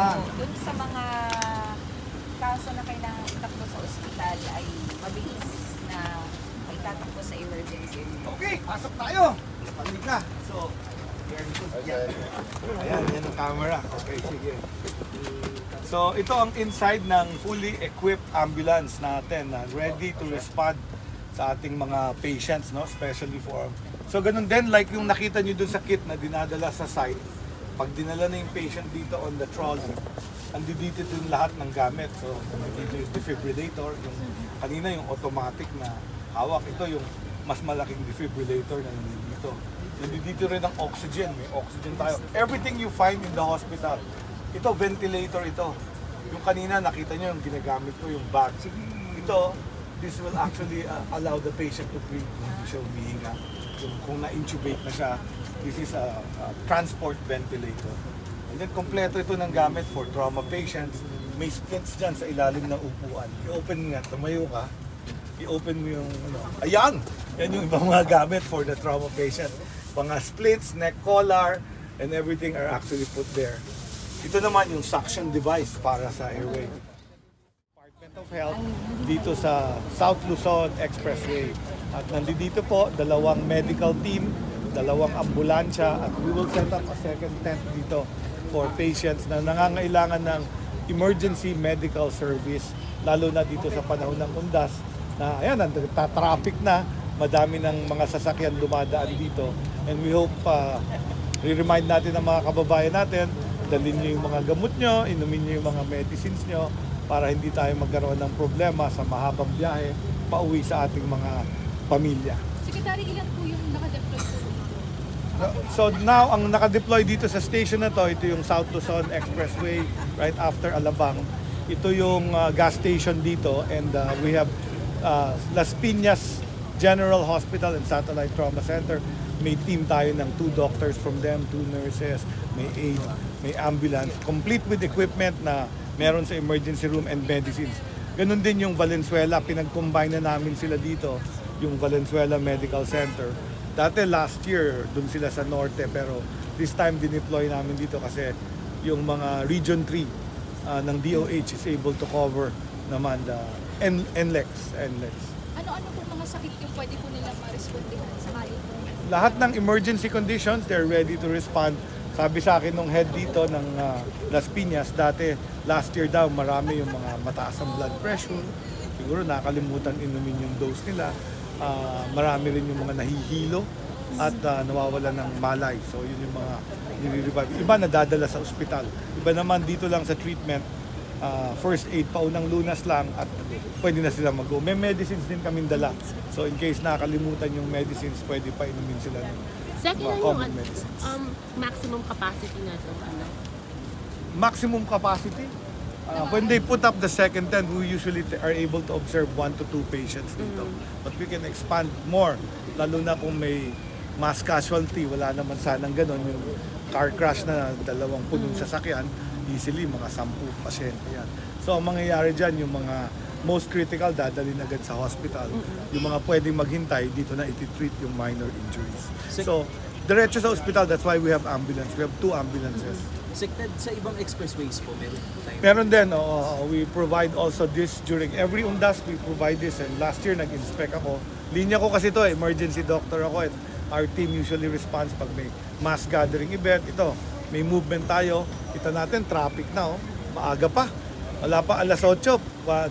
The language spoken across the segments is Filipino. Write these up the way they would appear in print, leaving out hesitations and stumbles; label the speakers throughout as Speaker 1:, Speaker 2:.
Speaker 1: dun sa mga kaso na kailangan itakbo sa ospital ay mabilis na itatakbo sa emergency.
Speaker 2: Okay, pasok tayo. Halika. So, ayan, yan ang camera. Okay, sige. So, ito ang inside ng fully equipped ambulance natin na ready to respond sa ating mga patients, no? Especially for... So, ganun din, like yung nakita nyo dun sa kit na dinadala sa site, pag dinala na yung patient dito on the trolley, andito din lahat ng gamit. So, dito yung defibrillator, yung kanina yung automatic na hawak. Ito yung mas malaking defibrillator na nandito. Nandito rin ang oxygen, may oxygen tayo. Everything you find in the hospital, ito ventilator ito. Yung kanina nakita nyo yung ginagamit ko, yung bag. Ito, this will actually allow the patient to breathe, hindi siya humihinga. Kung na-intubate na siya, this is a transport ventilator. And then kompleto ito ng gamit for trauma patients. May splits dyan sa ilalim ng upuan. I-open mo nga, tumayo ka, i-open mo yung, ayan! Yan yung ibang mga gamit for the trauma patient. Mga splits, neck collar, and everything are actually put there. Ito naman yung suction device para sa airway. Department of Health dito sa South Luzon Expressway. At nandito po, dalawang medical team, dalawang ambulansya, at we will set up a second tent dito for patients na nangangailangan ng emergency medical service, lalo na dito sa panahon ng undas na ayan, nagtatraffic na, madami ng mga sasakyan dumadaan dito. And we hope, re-remind natin ang mga kababayan natin, dalhin nyo yung mga gamot nyo, inumin nyo yung mga medicines nyo para hindi tayo magkaroon ng problema sa mahabang biyahe pauwi sa ating mga pamilya.
Speaker 3: Secretary, ilan po yung naka-deploy po?
Speaker 2: So now, ang naka-deploy dito sa station na to, ito yung South Luzon Expressway right after Alabang. Ito yung gas station dito, and we have Las Piñas General Hospital and Satellite Trauma Center. May team tayo ng 2 doctors from them, 2 nurses, may aid, may ambulance, complete with equipment na meron sa emergency room and medicines. Ganun din yung Valenzuela, pinag-combine na namin sila dito, yung Valenzuela Medical Center. Dati last year, dun sila sa norte, pero this time dineploy namin dito kasi yung mga Region 3 ng DOH is able to cover naman the NLEX.
Speaker 3: Ano-ano po mga sakit yung pwede po nilang ma-respondihan sa kayo?
Speaker 2: Lahat ng emergency conditions, they're ready to respond. Sabi sa akin nung head dito ng Las Piñas, dati last year daw marami yung mga mataas ang blood pressure. Siguro nakalimutan inumin yung dose nila. Marami rin yung mga nahihilo at nawawala ng malay. So yun yung mga nire-revive. Iba nadadala sa ospital. Iba naman dito lang sa treatment. First aid, paunang lunas lang at pwede na sila mag-go. May medicines din kaming dala. So in case nakalimutan yung medicines, pwede pa inumin sila ng
Speaker 4: second
Speaker 2: common
Speaker 4: yung
Speaker 2: medicines.
Speaker 4: Maximum capacity na ito, ano?
Speaker 2: Maximum capacity? When they put up the second tent, we usually are able to observe 1 to 2 patients dito. But we can expand more, lalo na kung may mass casualty. Wala naman sanang ganon. Yung car crash na dalawang punong sasakyan, easily mga 10 pasyente yan. So ang mangyayari dyan, yung mga most critical, dadalhin agad sa hospital. Yung mga pwedeng maghintay, dito na iti-treat yung minor injuries. So, diretso sa hospital, that's why we have ambulance. We have 2 ambulances.
Speaker 5: Sected sa ibang expressways po, meron po tayo?
Speaker 2: Meron din, we provide also this during every undas, we provide this, and last year nag-inspect ako. Linya ko kasi ito, emergency doctor ako, and our team usually responds pag may mass gathering event. Ito, may movement tayo, kita natin, traffic na, maaga pa. Wala pa alas 8,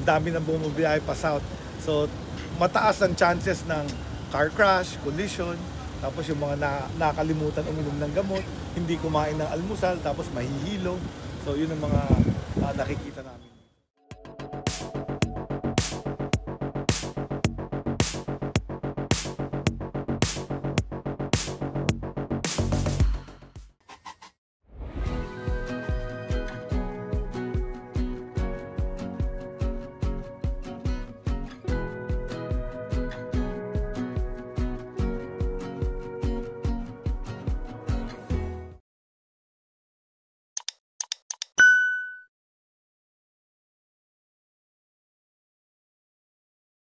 Speaker 2: dami na bumabiyahe pa south. So, mataas ang chances ng car crash, collision, tapos yung mga nakalimutan uminom ng gamot, hindi kumain ng almusal, tapos mahihilo. So yun ang mga nakikita namin.